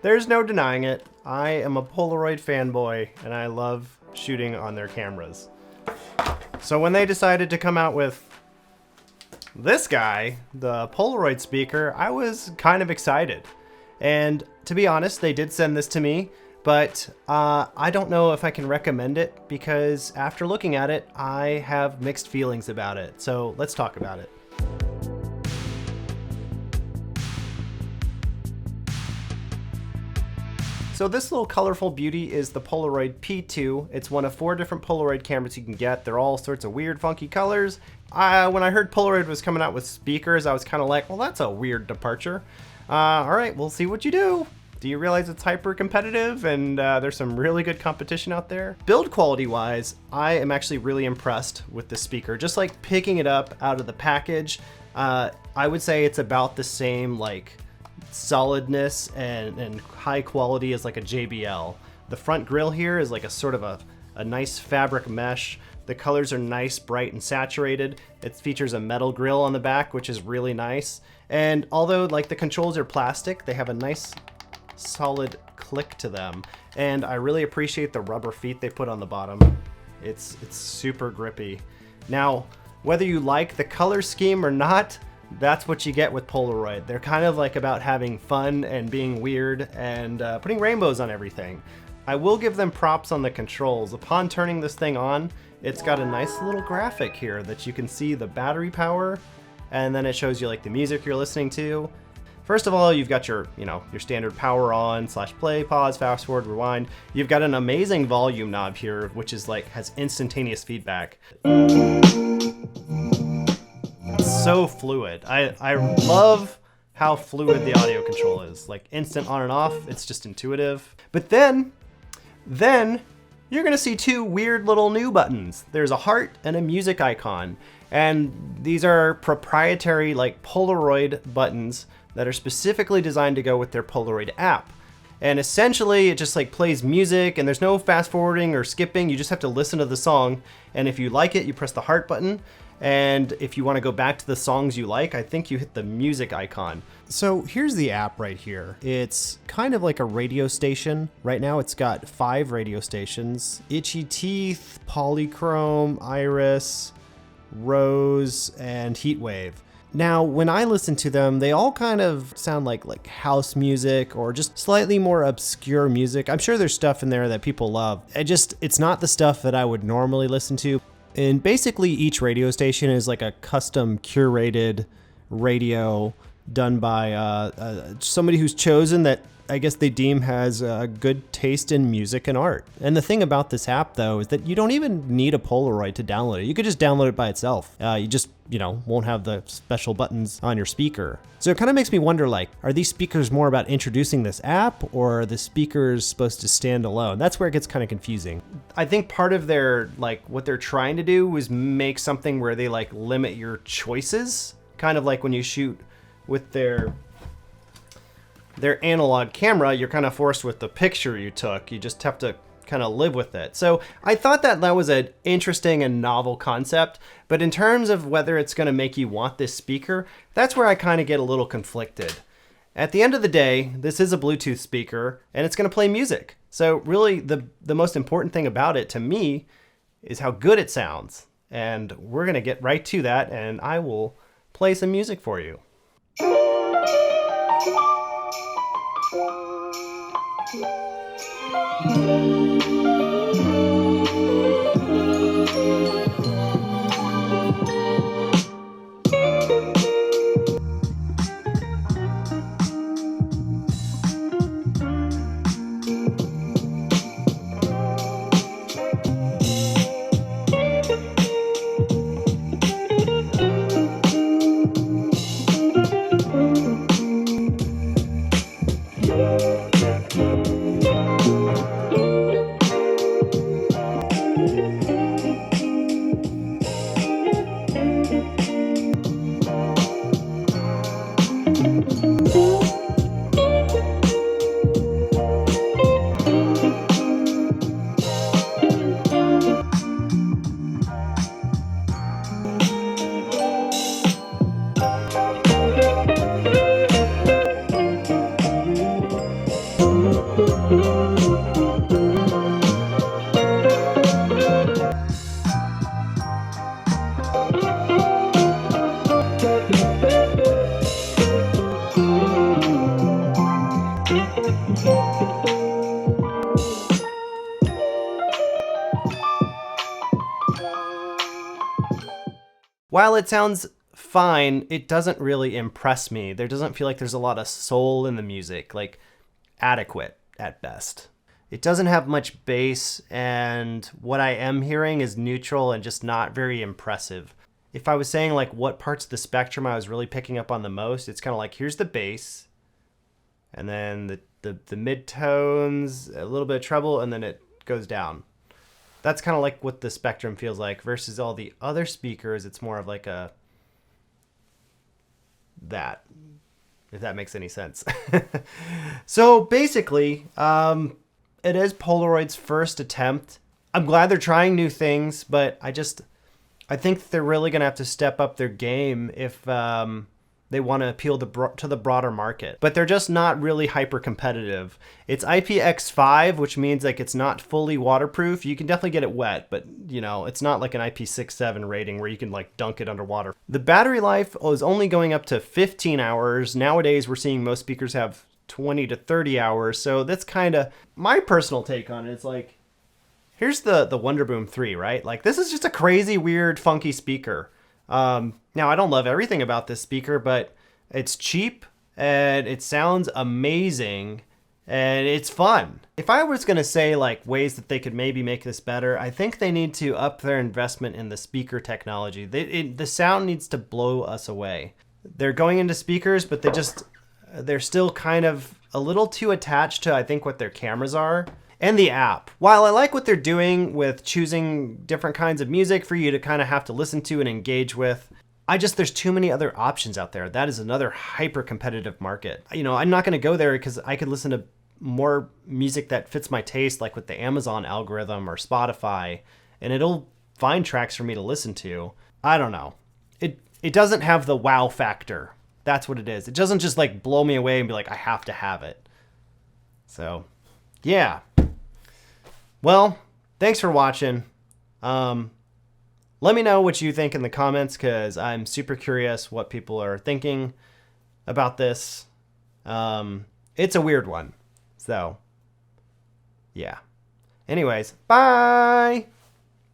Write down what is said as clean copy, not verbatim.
There's no denying it. I am a Polaroid fanboy, and I love shooting on their cameras. So when they decided to come out with this guy, the Polaroid speaker, I was kind of excited. And to be honest, they did send this to me, but I don't know if I can recommend it because after looking at it, I have mixed feelings about it. So let's talk about it. So this little colorful beauty is the Polaroid P2. It's one of 4 different Polaroid cameras you can get. They're all sorts of weird, funky colors. When I heard Polaroid was coming out with speakers, I was kind of like, well, that's a weird departure. All right, we'll see what you do. Do you realize it's hyper competitive and there's some really good competition out there? Build quality wise, I am actually really impressed with this speaker. Just like picking it up out of the package, I would say it's about the same like solidness and high quality as like a JBL. The front grille here is like a sort of a nice fabric mesh. The colors are nice, bright, and saturated. It features a metal grille on the back, which is really nice. And although like the controls are plastic, they have a nice solid click to them. And I really appreciate the rubber feet they put on the bottom. It's super grippy. Now, whether you like the color scheme or not, that's what you get with Polaroid. They're kind of like about having fun and being weird and putting rainbows on everything. I will give them props on the controls. Upon turning this thing on, it's got a nice little graphic here that you can see the battery power, and then it shows you like the music you're listening to. First of all, you've got your standard power on, /play, pause, fast forward, rewind. You've got an amazing volume knob here, which is like has instantaneous feedback. It's so fluid. I love how fluid the audio control is. Like instant on and off, it's just intuitive. But then you're gonna see 2 weird little new buttons. There's a heart and a music icon. And these are proprietary like Polaroid buttons that are specifically designed to go with their Polaroid app. And essentially it just like plays music and there's no fast forwarding or skipping. You just have to listen to the song. And if you like it, you press the heart button. And if you want to go back to the songs you like, I think you hit the music icon. So here's the app right here. It's kind of like a radio station. Right now it's got 5 radio stations: Itchy Teeth, Polychrome, Iris, Rose, and Heatwave. Now, when I listen to them, they all kind of sound like house music or just slightly more obscure music. I'm sure there's stuff in there that people love. It's not the stuff that I would normally listen to. And basically each radio station is like a custom curated radio done by somebody who's chosen that I guess they deem has a good taste in music and art. And the thing about this app though is that you don't even need a Polaroid to download it. You could just download it by itself. You just, won't have the special buttons on your speaker. So it kind of makes me wonder, like, are these speakers more about introducing this app or are the speakers supposed to stand alone? That's where it gets kind of confusing. I think part of their, what they're trying to do was make something where they limit your choices. Kind of like when you shoot with their analog camera, you're kind of forced with the picture you took. You just have to kind of live with it. So I thought that was an interesting and novel concept, but in terms of whether it's going to make you want this speaker, that's where I kind of get a little conflicted. At the end of the day, this is a Bluetooth speaker and it's going to play music. So really the most important thing about it to me is how good it sounds. And we're going to get right to that, and I will play some music for you. while it sounds fine, it doesn't really impress me. There doesn't feel like there's a lot of soul in the music, like adequate at best. It doesn't have much bass, and what I am hearing is neutral and just not very impressive. If I was saying like what parts of the spectrum I was really picking up on the most, it's kind of like here's the bass, and then the mid-tones, a little bit of treble, and then it goes down. That's kind of like what the spectrum feels like, versus all the other speakers, it's more of like a that, if that makes any sense. So basically, it is Polaroid's first attempt. I'm glad they're trying new things, but I think they're really going to have to step up their game if they want to appeal to the broader market. But they're just not really hyper competitive. It's IPX5, which means like it's not fully waterproof. You can definitely get it wet, but you know, it's not like an IP67 rating where you can like dunk it underwater. The battery life is only going up to 15 hours. Nowadays, we're seeing most speakers have 20 to 30 hours. So that's kind of my personal take on it. It's like, here's the Wonderboom 3, right? Like this is just a crazy, weird, funky speaker. Now I don't love everything about this speaker, but it's cheap and it sounds amazing and it's fun. If I was going to say like ways that they could maybe make this better, I think they need to up their investment in the speaker technology. The sound needs to blow us away. They're going into speakers, but they're still kind of a little too attached to, I think, what their cameras are. And the app. While I like what they're doing with choosing different kinds of music for you to kind of have to listen to and engage with, there's too many other options out there. That is another hyper competitive market. You know, I'm not going to go there because I could listen to more music that fits my taste, like with the Amazon algorithm or Spotify, and it'll find tracks for me to listen to. I don't know. It doesn't have the wow factor. That's what it is. It doesn't just like blow me away and be like, I have to have it. So, yeah. Well, thanks for watching. Let me know what you think in the comments because I'm super curious what people are thinking about this. It's a weird one. So, yeah. Anyways, bye!